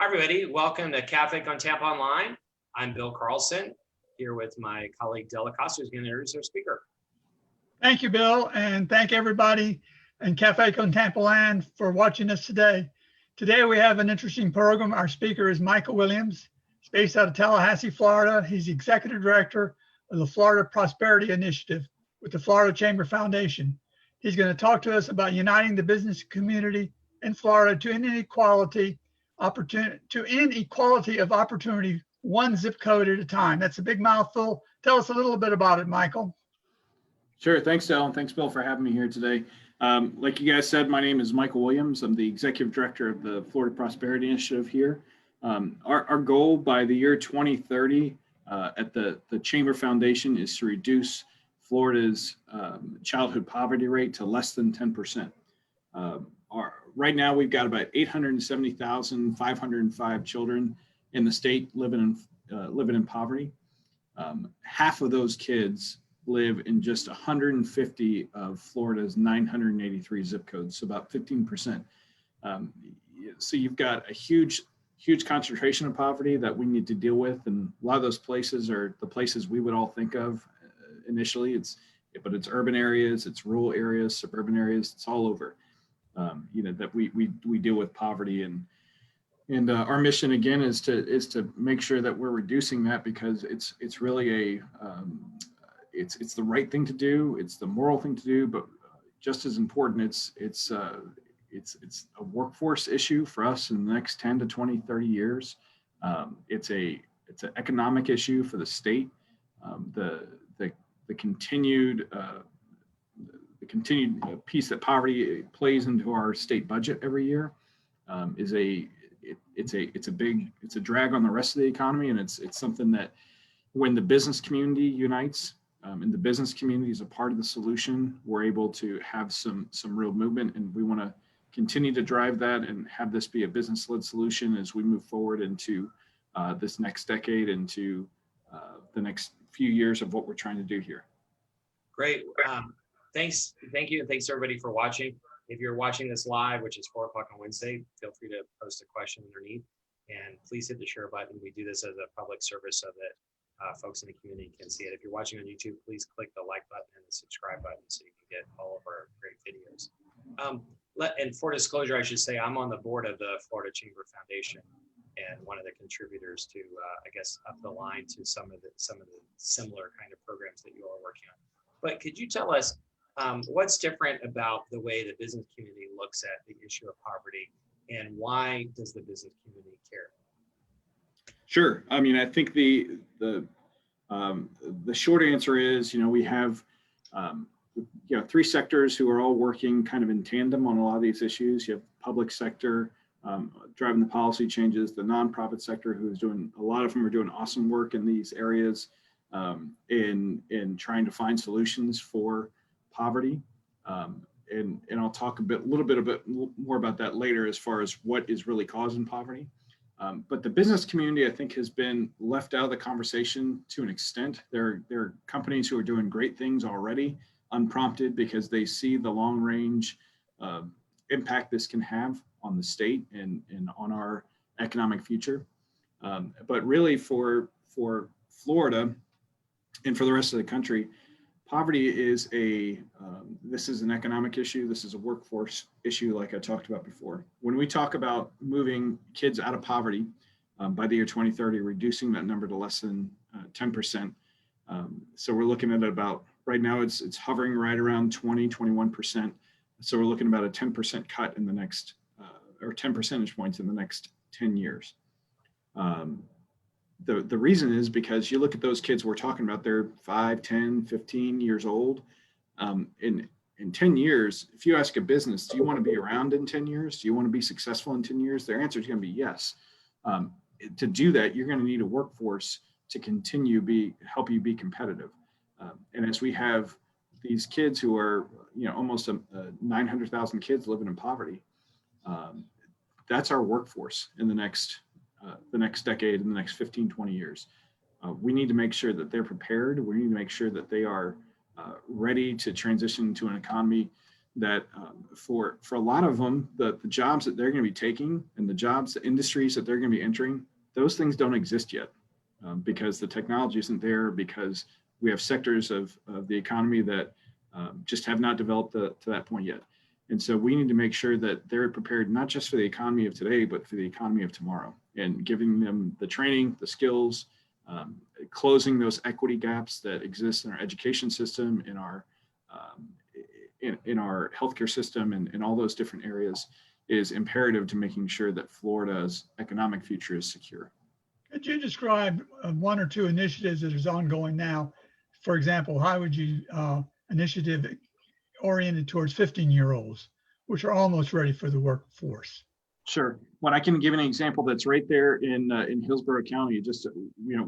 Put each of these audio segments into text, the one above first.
Hi, everybody. Welcome to Café on Tampa Online. I'm Bill Carlson, here with my colleague Della Costa, who's going to introduce our speaker. Thank you, Bill, and thank everybody in Café con Tampa Land for watching us today. Today we have an interesting program. Our speaker is Michael Williams. He's based out of Tallahassee, Florida. He's the Executive Director of the Florida Prosperity Initiative with the Florida Chamber Foundation. He's going to talk to us about uniting the business community in Florida to end inequality of opportunity, one zip code at a time. That's a big mouthful. Tell us a little bit about it, Michael. Sure. Thanks, Del, and thanks, Bill, for having me here today. Like you guys said, my name is Michael Williams. I'm the Executive Director of the Florida Prosperity Initiative here. Our goal by the year 2030 at the Chamber Foundation is to reduce Florida's childhood poverty rate to less than 10%. Right now, we've got about 870,505 children in the state living in poverty. Half of those kids live in just 150 of Florida's 983 zip codes, so about 15%. So you've got a huge concentration of poverty that we need to deal with, and a lot of those places are the places we would all think of initially. But it's urban areas, it's rural areas, suburban areas, it's all over. That we deal with poverty, and our mission again is to make sure that we're reducing that, because it's really it's the right thing to do, it's the moral thing to do, but just as important, it's a workforce issue for us in the next 10 to 20, 30 years. It's an economic issue for the state. The continued piece that poverty plays into our state budget every year it's a drag on the rest of the economy, and it's something that when the business community unites, and the business community is a part of the solution, we're able to have some real movement, and we want to continue to drive that and have this be a business-led solution as we move forward into this next decade, into the next few years of what we're trying to do here. Great. Thank you, and thanks everybody for watching. If you're watching this live, which is 4 o'clock on Wednesday, feel free to post a question underneath, and please hit the share button. We do this as a public service so that folks in the community can see it. If you're watching on YouTube, please click the like button and the subscribe button so you can get all of our great videos. And for disclosure, I should say I'm on the board of the Florida Chamber Foundation, and one of the contributors to, I guess, up the line to some of the similar kind of programs that you all are working on. But could you tell us what's different about the way the business community looks at the issue of poverty, and why does the business community care? Sure. I mean, I think the short answer is, we have 3 sectors who are all working kind of in tandem on a lot of these issues. You have public sector driving the policy changes, the nonprofit sector, who's doing, a lot of them are doing awesome work in these areas in trying to find solutions for poverty. And I'll talk a little bit more about that later as far as what is really causing poverty. But the business community, I think, has been left out of the conversation to an extent. There are companies who are doing great things already, unprompted, because they see the long range impact this can have on the state and on our economic future. But really for Florida and for the rest of the country, poverty is this is an economic issue. This is a workforce issue, like I talked about before. When we talk about moving kids out of poverty by the year 2030, reducing that number to less than 10%. So we're looking at about, right now it's hovering right around 21%. So we're looking at about a 10% cut in the next, or 10 percentage points in the next 10 years. The reason is because you look at those kids we're talking about, they're 5, 10, 15 years old. In 10 years, if you ask a business, do you want to be around in 10 years? Do you want to be successful in 10 years? Their answer is going to be yes. To do that, you're going to need a workforce to continue help you be competitive. And as we have these kids who are, almost 900,000 kids living in poverty, that's our workforce in the next decade, in the next 15, 20 years. We need to make sure that they're prepared. We need to make sure that they are ready to transition to an economy that for a lot of them, the jobs that they're going to be taking and the industries that they're going to be entering, those things don't exist yet because the technology isn't there, because we have sectors of the economy that just have not developed to that point yet. And so we need to make sure that they're prepared not just for the economy of today, but for the economy of tomorrow, and giving them the training, the skills, closing those equity gaps that exist in our education system, in our in our healthcare system, and in all those different areas is imperative to making sure that Florida's economic future is secure. Could you describe one or two initiatives that is ongoing now? For example, how would you initiative oriented towards 15-year-olds, which are almost ready for the workforce? Sure. Well, I can give an example that's right there in Hillsborough County. Just I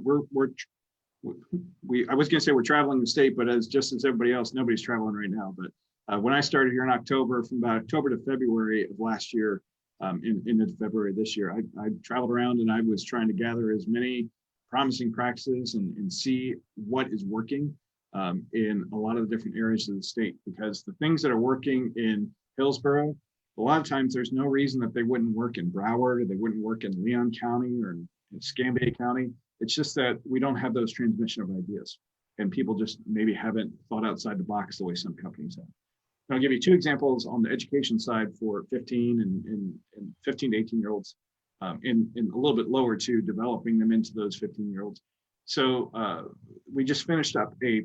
was going to say we're traveling the state, but just as everybody else, nobody's traveling right now. But when I started here in October, from about October to February of last year, into February this year, I traveled around and I was trying to gather as many promising practices and see what is working in a lot of the different areas of the state, because the things that are working in Hillsborough, a lot of times there's no reason that they wouldn't work in Broward, or they wouldn't work in Leon County or in Scambay County. It's just that we don't have those transmission of ideas, and people just maybe haven't thought outside the box the way some companies have. And I'll give you two examples on the education side for 15 and 15 to 18-year-olds, and a little bit lower too, developing them into those 15-year-olds. So we just finished up a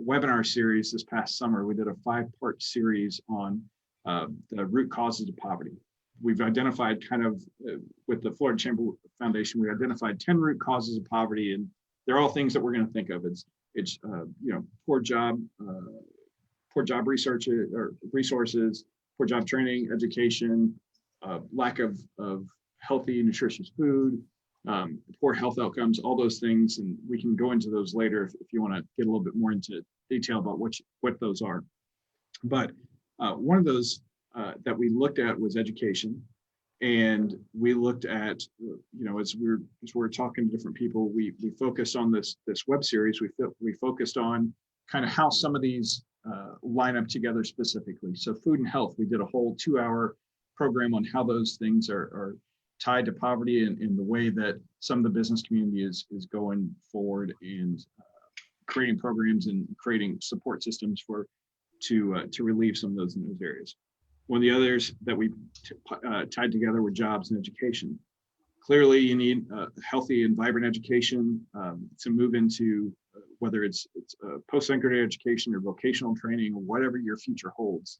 webinar series this past summer. We did a 5-part series on the root causes of poverty. We've identified with the Florida Chamber Foundation, we identified 10 root causes of poverty, and they're all things that we're going to think of. It's poor job research or resources, poor job training, education, lack of healthy, nutritious food, poor health outcomes, all those things. And we can go into those later if you want to get a little bit more into detail about what those are. But one of those that we looked at was education. And we looked at, as we're talking to different people, we focused on this web series. We focused on kind of how some of these line up together specifically. So food and health, we did a whole 2-hour program on how those things are tied to poverty, and in the way that some of the business community is going forward and creating programs and creating support systems to relieve some of those in those areas. One of the others that we tied together were jobs and education. Clearly, you need healthy and vibrant education to move into whether it's post-secondary education or vocational training or whatever your future holds.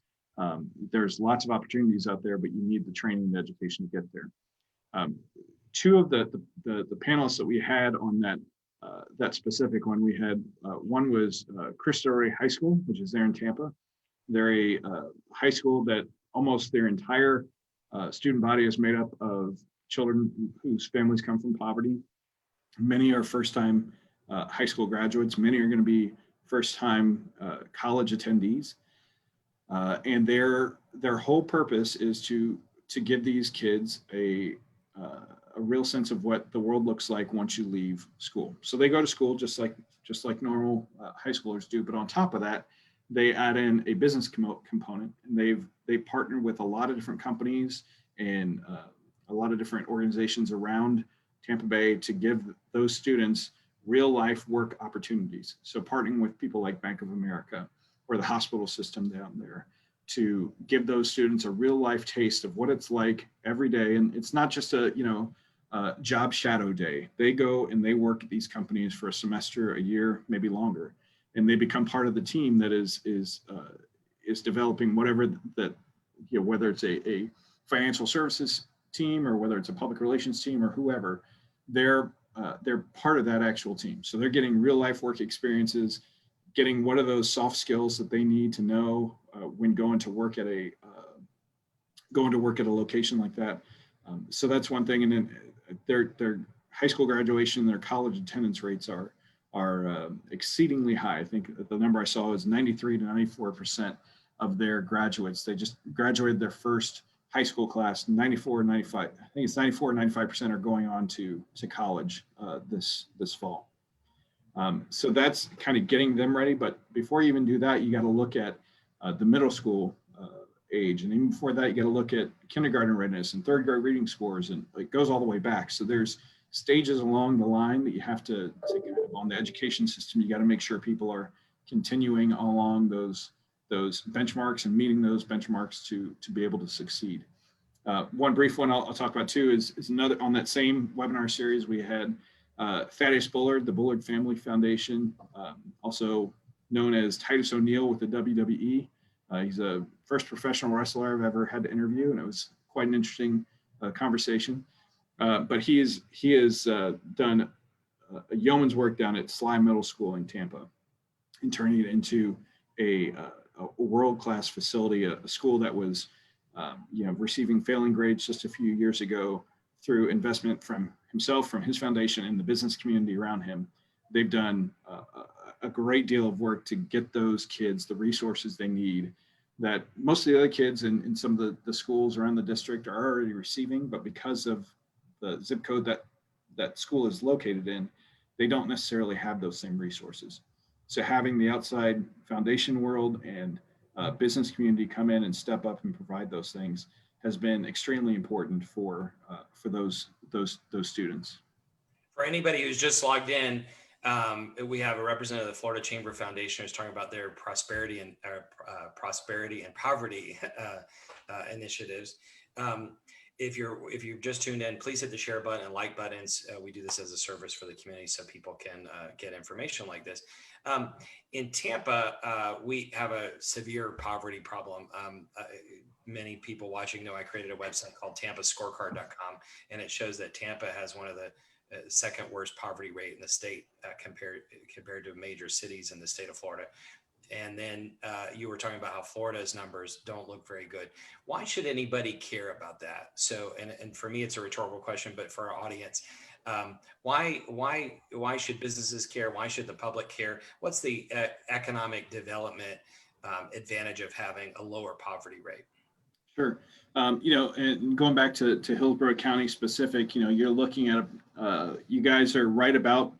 There's lots of opportunities out there, but you need the training and education to get there. Two of the panelists that we had on that specific one, we had one was Cristo Rey High School, which is there in Tampa. They're a high school that almost their entire student body is made up of children whose families come from poverty. Many are first-time high school graduates. Many are going to be first-time college attendees. And their whole purpose is to give these kids a real sense of what the world looks like once you leave school. So they go to school just like normal high schoolers do, but on top of that, they add in a business component, and they partner with a lot of different companies and a lot of different organizations around Tampa Bay to give those students real life work opportunities. So partnering with people like Bank of America or the hospital system down there to give those students a real life taste of what it's like every day. And it's not just a job shadow day. They go and they work at these companies for a semester, a year, maybe longer, and they become part of the team that is developing whatever that, whether it's a financial services team or whether it's a public relations team or whoever, they're part of that actual team. So they're getting real life work experiences, getting what are those soft skills that they need to know when going to work at a location like that. So that's one thing. And then their high school graduation, their college attendance rates are exceedingly high. I think the number I saw is 93 to 94% of their graduates. They just graduated their first high school class. 94 or 95. I think it's 94 or 95% are going on to college this fall. So that's kind of getting them ready. But before you even do that, you got to look at the middle school age. And even before that, you got to look at kindergarten readiness and third grade reading scores, and it goes all the way back. So there's stages along the line that you have to kind of on the education system. You got to make sure people are continuing along those benchmarks and meeting those benchmarks to be able to succeed. One brief one I'll talk about too is another on that same webinar series. We had Thaddeus Bullard, the Bullard Family Foundation, also known as Titus O'Neil with the WWE. He's a first professional wrestler I've ever had to interview, and it was quite an interesting conversation. But he has done a yeoman's work down at Sly Middle School in Tampa, and turning it into a world-class facility, a school that was receiving failing grades just a few years ago through investment from himself, from his foundation, and the business community around him. They've done a great deal of work to get those kids the resources they need that most of the other kids in some of the schools around the district are already receiving, but because of the zip code that school is located in, they don't necessarily have those same resources. So having the outside foundation world and business community come in and step up and provide those things has been extremely important for those students. For anybody who's just logged in, we have a representative of the Florida Chamber Foundation who's talking about their prosperity and poverty initiatives. If you've just tuned in, please hit the share button and like buttons. We do this as a service for the community so people can get information like this. In Tampa, we have a severe poverty problem. Many people watching know I created a website called tampascorecard.com, and it shows that Tampa has one of the second worst poverty rate in the state compared to major cities in the state of Florida. And then you were talking about how Florida's numbers don't look very good. Why should anybody care about that? So, and for me, it's a rhetorical question, but for our audience, why should businesses care? Why should the public care? What's the economic development advantage of having a lower poverty rate? Sure. And going back to Hillsborough County specific, you're looking at, you guys are right about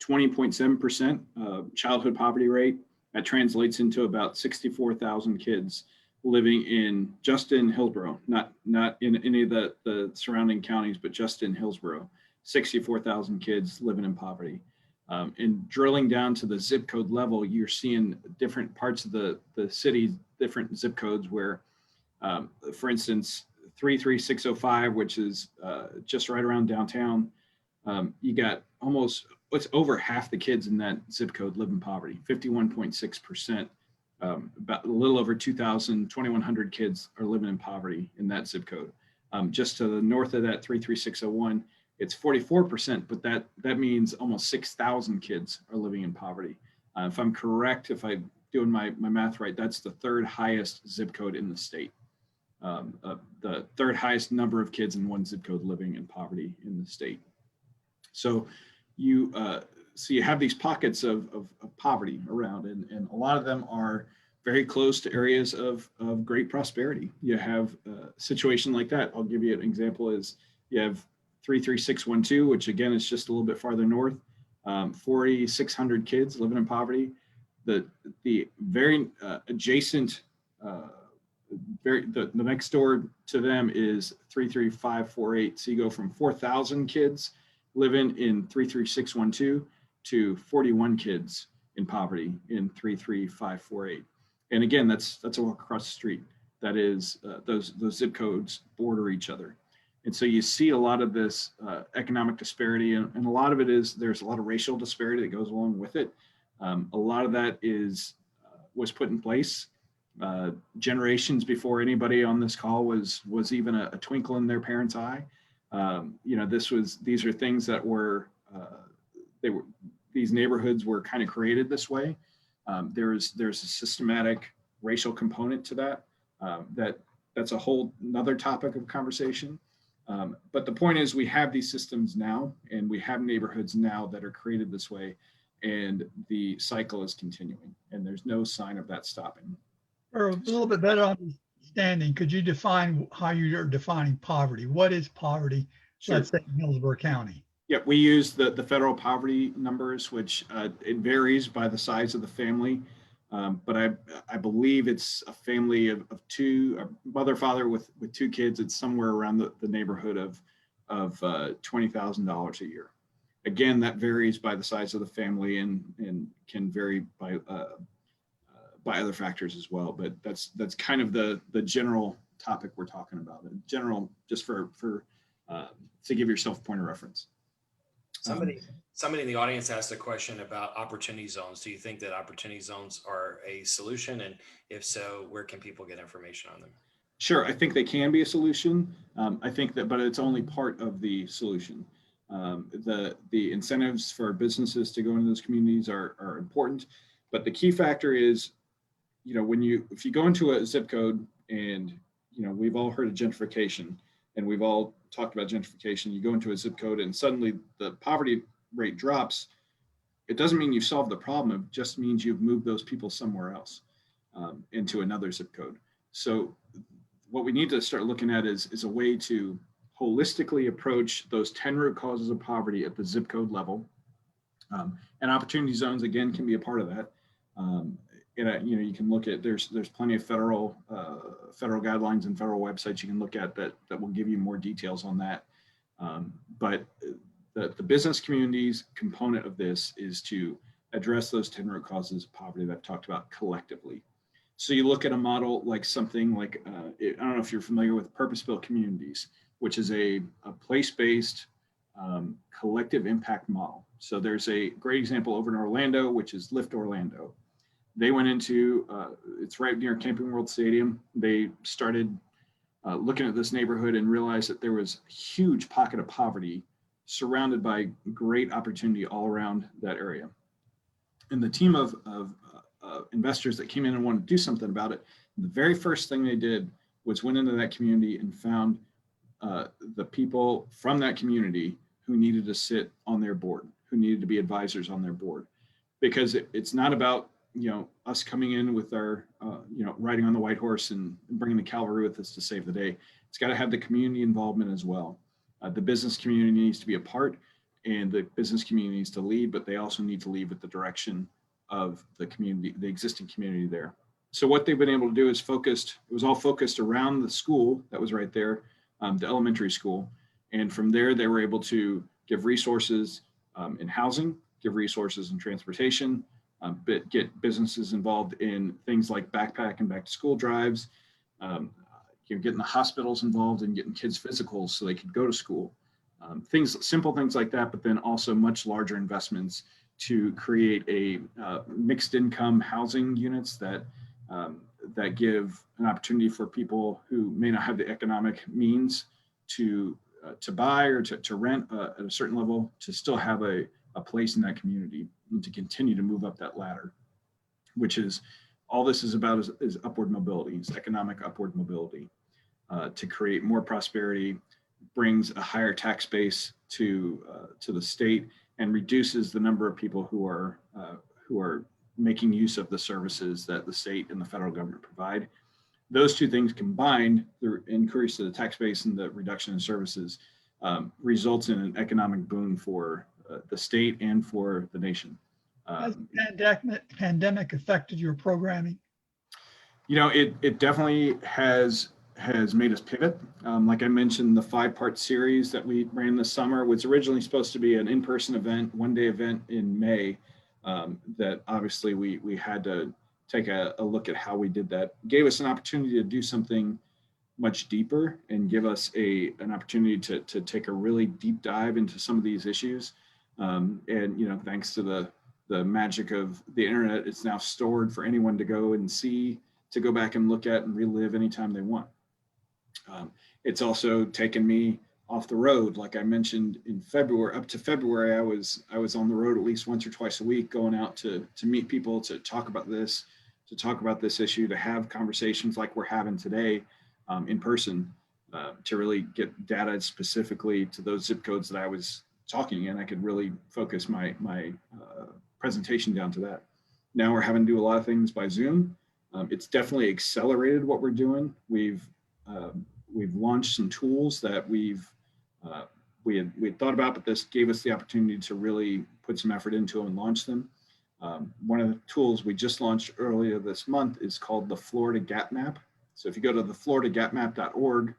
20.7% childhood poverty rate. That translates into about 64,000 kids living just in Hillsborough, not in any of the surrounding counties, but just in Hillsborough, 64,000 kids living in poverty. And drilling down to the zip code level, you're seeing different parts of the city, different zip codes where, for instance, 33605, which is just right around downtown, you got it's over half the kids in that zip code live in poverty, 51.6%. About a little over 2,100 kids are living in poverty in that zip code. Just to the north of that 33601, it's 44%, but that means almost 6,000 kids are living in poverty. If I'm correct, if I'm doing my math right, that's the third highest zip code in the state. The third highest number of kids in one zip code living in poverty in the state. So you have these pockets of poverty around, and a lot of them are very close to areas of great prosperity. You have a situation like that. I'll give you an example is you have 33612, which again is just a little bit farther north, 4,600 kids living in poverty. The very adjacent, the next door to them is 33548. So you go from 4,000 kids living in 33612 to 41 kids in poverty in 33548. And again, that's a walk across the street. That is, those zip codes border each other. And so you see a lot of this economic disparity, and a lot of it is there's a lot of racial disparity that goes along with it. A lot of that was put in place generations before anybody on this call was even a twinkle in their parents' eye. These are things that these neighborhoods were kind of created this way. There's a systematic racial component to that. That's a whole another topic of conversation. But the point is, we have these systems now, and we have neighborhoods now that are created this way, and the cycle is continuing, and there's no sign of that stopping. For a little bit better understanding, could you define how you're defining poverty? What is poverty? Sure. Let's say in Hillsborough County. Yeah, we use the federal poverty numbers, which it varies by the size of the family. But I believe it's a family of two, a mother, father with two kids. It's somewhere around the neighborhood of $20,000 a year. Again, that varies by the size of the family and can vary by other factors as well. But that's kind of the general topic we're talking about. In general, just for to give yourself a point of reference. Somebody in the audience asked a question about opportunity zones. Do you think that opportunity zones are a solution? And if so, where can people get information on them? Sure, I think they can be a solution. I think that, but it's only part of the solution. The incentives for businesses to go into those communities are important, but the key factor is, if you go into a zip code, and we've all heard of gentrification, and we've all talked about gentrification. You go into a zip code, and suddenly the poverty rate drops. It doesn't mean you've solved the problem. It just means you've moved those people somewhere else, into another zip code. So what we need to start looking at is a way to holistically approach those 10 root causes of poverty at the zip code level. And opportunity zones, again, can be a part of that. You can look at, there's plenty of federal guidelines and federal websites you can look at that will give you more details on that. But the business community's component of this is to address those 10 root causes of poverty that I've talked about collectively. So you look at a model like something like, I don't know if you're familiar with purpose-built communities, which is a place-based collective impact model. So there's a great example over in Orlando, which is Lift Orlando. They went into, it's right near Camping World Stadium. They started looking at this neighborhood and realized that there was a huge pocket of poverty surrounded by great opportunity all around that area. And the team of investors that came in and wanted to do something about it, the very first thing they did was went into that community and found the people from that community who needed to sit on their board, who needed to be advisors on their board. Because it's not about us coming in with our, riding on the white horse and bringing the cavalry with us to save the day. It's got to have the community involvement as well. The business community needs to be a part, and the business community needs to lead, but they also need to lead with the direction of the community, the existing community there. So what they've been able to do is it was all focused around the school that was right there, the elementary school. And from there, they were able to give resources in housing, give resources in transportation, but get businesses involved in things like backpack and back to school drives, getting the hospitals involved and getting kids physicals so they could go to school. Simple things like that, but then also much larger investments to create a mixed income housing units that give an opportunity for people who may not have the economic means to buy or to rent at a certain level, to still have a place in that community and to continue to move up that ladder, which is all this is about is upward mobility, it's economic upward mobility, to create more prosperity, brings a higher tax base to the state, and reduces the number of people who are making use of the services that the state and the federal government provide. Those two things combined, the increase of the tax base and the reduction in services, results in an economic boon for the state and for the nation. Has the pandemic affected your programming? It definitely has made us pivot. Like I mentioned, the 5-part series that we ran this summer was originally supposed to be an in-person event, one-day event in May, that obviously we had to take a look at how we did that. Gave us an opportunity to do something much deeper and give us an opportunity to take a really deep dive into some of these issues. And thanks to the magic of the internet, it's now stored for anyone to go and see, to go back and look at and relive anytime they want. It's also taken me off the road. Like I mentioned, in February, up to February, I was on the road at least once or twice a week, going out to meet people, to talk about this issue, to have conversations like we're having today in person, to really get data specifically to those zip codes that I was talking in. I could really focus my presentation down to that. Now we're having to do a lot of things by Zoom. It's definitely accelerated what we're doing. We've launched some tools that we had thought about, but this gave us the opportunity to really put some effort into and launch them. One of the tools we just launched earlier this month is called the Florida Gap Map. So if you go to the floridagapmap.org,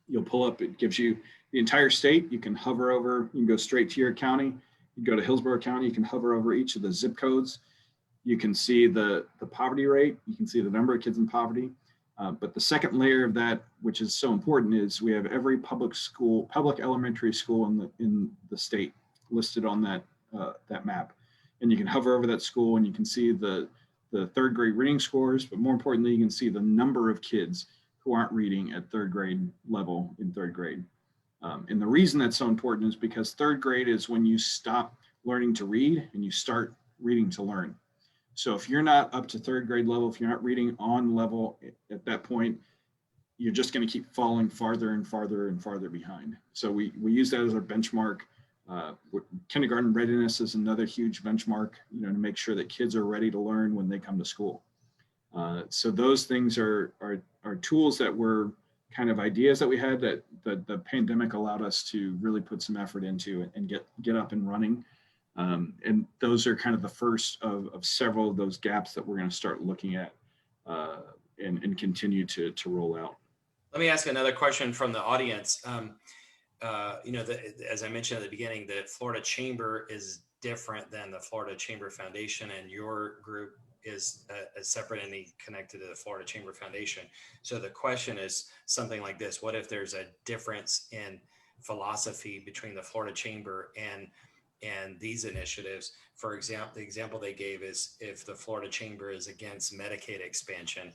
you'll pull up, it gives you the entire state. You can hover over, you can go straight to your county. You go to Hillsborough County, you can hover over each of the zip codes. You can see the poverty rate. You can see the number of kids in poverty. But the second layer of that, which is so important, is we have every public elementary school in the state listed on that map. And you can hover over that school and you can see the third grade reading scores, but more importantly, you can see the number of kids who aren't reading at third grade level in third grade. And the reason that's so important is because third grade is when you stop learning to read and you start reading to learn. So if you're not up to third grade level, if you're not reading on level at that point, you're just going to keep falling farther and farther and farther behind. So we use that as our benchmark. Kindergarten readiness is another huge benchmark, to make sure that kids are ready to learn when they come to school. So those things are tools that were kind of ideas that we had that the pandemic allowed us to really put some effort into and get up and running. And those are kind of the first of several of those gaps that we're going to start looking at and continue to roll out. Let me ask another question from the audience. As I mentioned at the beginning, the Florida Chamber is different than the Florida Chamber Foundation, and your group is a separate entity connected to the Florida Chamber Foundation. So the question is something like this: what if there's a difference in philosophy between the Florida Chamber and these initiatives? For example, the example they gave is if the Florida Chamber is against Medicaid expansion,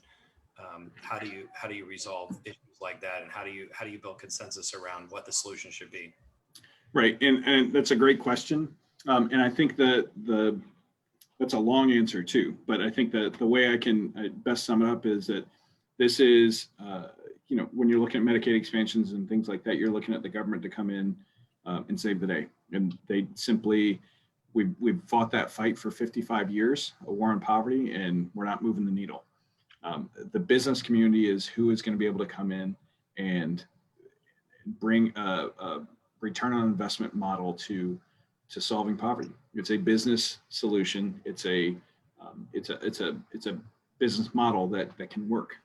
how do you resolve issues like that, and how do you build consensus around what the solution should be? Right, and that's a great question, and I think that that's a long answer too. But I think that the way I can best sum it up is that this is, when you're looking at Medicaid expansions and things like that, you're looking at the government to come in and save the day. And they simply, we've fought that fight for 55 years, a war on poverty, and we're not moving the needle. The business community is who is going to be able to come in and bring a return on investment model to solving poverty. It's a business solution. It's a business model that can work.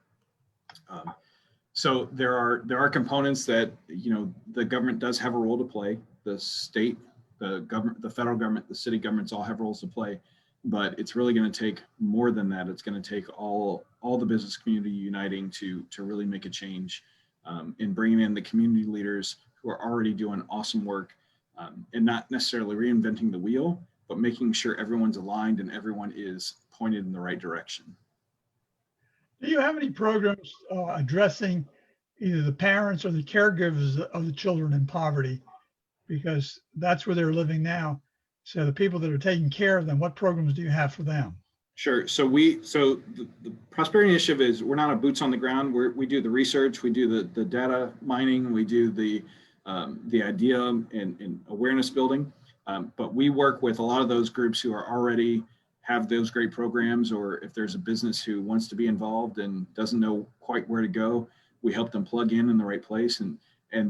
So there are components that the government does have a role to play. The state, the government, the federal government, the city governments all have roles to play, but it's really going to take more than that. It's going to take all the business community uniting to really make a change, in bringing in the community leaders who are already doing awesome work, and not necessarily reinventing the wheel, but making sure everyone's aligned and everyone is pointed in the right direction. Do you have any programs addressing either the parents or the caregivers of the children in poverty? Because that's where they're living now. So the people that are taking care of them, what programs do you have for them? Sure. So the Prosperity Initiative is, we're not a boots on the ground. We do the research, we do the data mining, we do the idea and awareness building. But we work with a lot of those groups who are already have those great programs, or if there's a business who wants to be involved and doesn't know quite where to go, we help them plug in the right place. And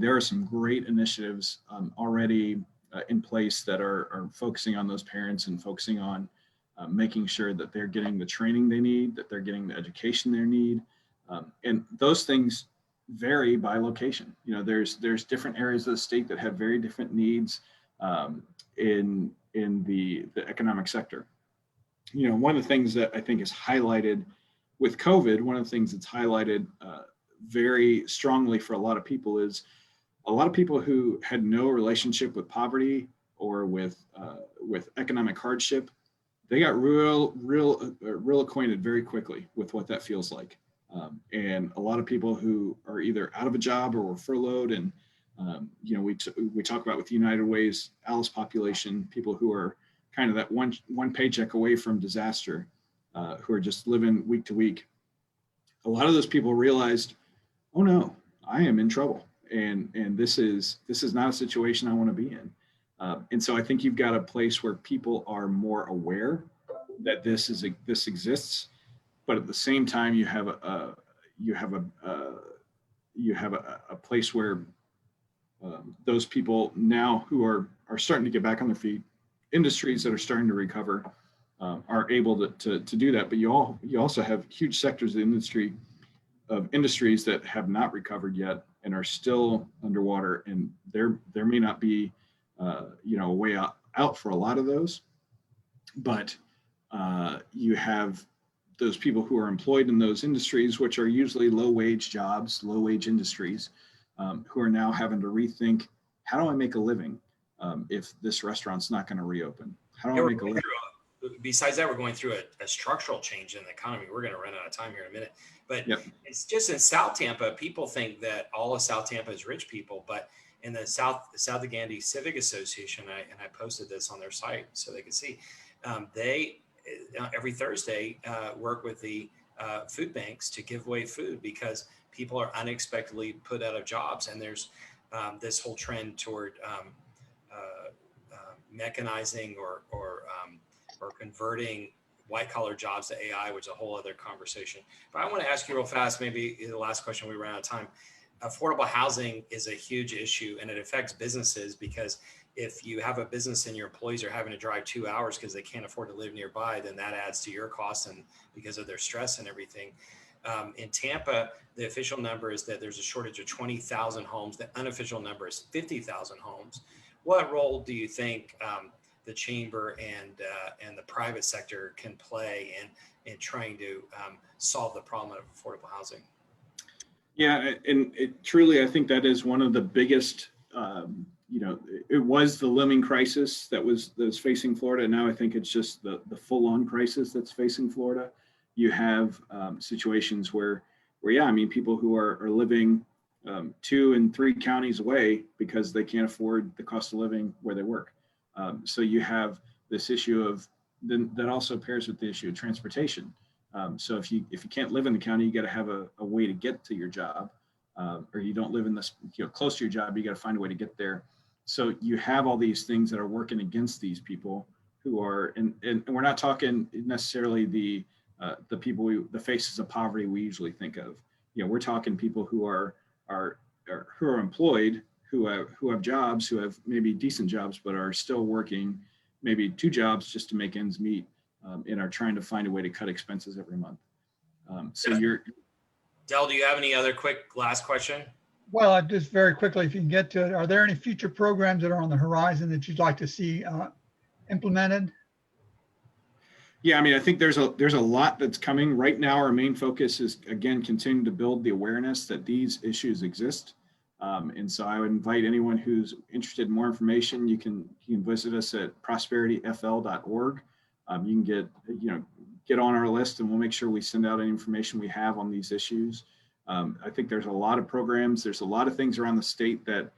there are some great initiatives already in place that are focusing on those parents and focusing on making sure that they're getting the training they need, that they're getting the education they need. And those things vary by location. There's different areas of the state that have very different needs in the economic sector. One of the things that I think is highlighted with COVID, one of the things that's highlighted very strongly for a lot of people is a lot of people who had no relationship with poverty or with economic hardship. They got real acquainted very quickly with what that feels like. And a lot of people who are either out of a job or were furloughed, and we talk about with the United Way's ALICE population, people who are kind of that one paycheck away from disaster, who are just living week to week. A lot of those people realized, oh no, I am in trouble, and this is not a situation I want to be in. And so I think you've got a place where people are more aware that this exists, but at the same time you have a place where those people now who are starting to get back on their feet, industries that are starting to recover, are able to do that. But you also have huge sectors of industries that have not recovered yet and are still underwater, and there may not be a way out for a lot of those, but you have those people who are employed in those industries, which are usually low wage industries, who are now having to rethink, how do I make a living if this restaurant's not going to reopen? How do I make a living? Besides that, we're going through a structural change in the economy. We're going to run out of time here in a minute, but It's just in South Tampa. People think that all of South Tampa is rich people, but in the South Gandy Civic Association, and I posted this on their site so they could see, they every Thursday work with the food banks to give away food because people are unexpectedly put out of jobs, and there's this whole trend toward mechanizing or converting white collar jobs to AI, which is a whole other conversation. But I want to ask you real fast, maybe the last question, we ran out of time. Affordable housing is a huge issue, and it affects businesses because if you have a business and your employees are having to drive 2 hours because they can't afford to live nearby, then that adds to your costs and because of their stress and everything. In Tampa, the official number is that there's a shortage of 20,000 homes. The unofficial number is 50,000 homes. What role do you think the chamber and the private sector can play in trying to solve the problem of affordable housing? Yeah, and truly, I think that is one of the biggest. It was the looming crisis that was facing Florida. Now I think it's just the full-on crisis that's facing Florida. You have situations where people who are living 2 and 3 counties away because they can't afford the cost of living where they work. So you have this issue of that also pairs with the issue of transportation. So if you can't live in the county, you got to have a way to get to your job, or you don't live in this close to your job, you got to find a way to get there. So you have all these things that are working against these people who are, and we're not talking necessarily the people the faces of poverty we usually think of. We're talking people who are employed, who have jobs, who have maybe decent jobs, but are still working maybe 2 jobs just to make ends meet, and are trying to find a way to cut expenses every month. Del, do you have any other quick last question? Well, just very quickly, if you can get to it, are there any future programs that are on the horizon that you'd like to see implemented? Yeah, I think there's a lot that's coming right now. Our main focus is, again, continuing to build the awareness that these issues exist. And so I would invite anyone who's interested in more information. You can visit us at prosperityfl.org. You can get on our list, and we'll make sure we send out any information we have on these issues. I think there's a lot of programs. There's a lot of things around the state that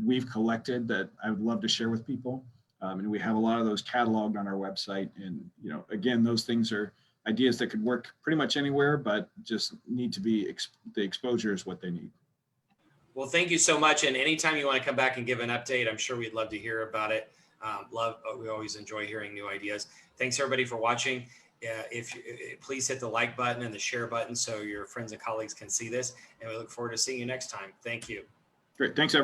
we've collected that I would love to share with people. And we have a lot of those cataloged on our website. And, again, those things are ideas that could work pretty much anywhere, but just need to be, the exposure is what they need. Well, thank you so much. And anytime you want to come back and give an update, I'm sure we'd love to hear about it. We always enjoy hearing new ideas. Thanks everybody for watching. Please hit the like button and the share button so your friends and colleagues can see this. And we look forward to seeing you next time. Thank you. Great. Thanks, everyone.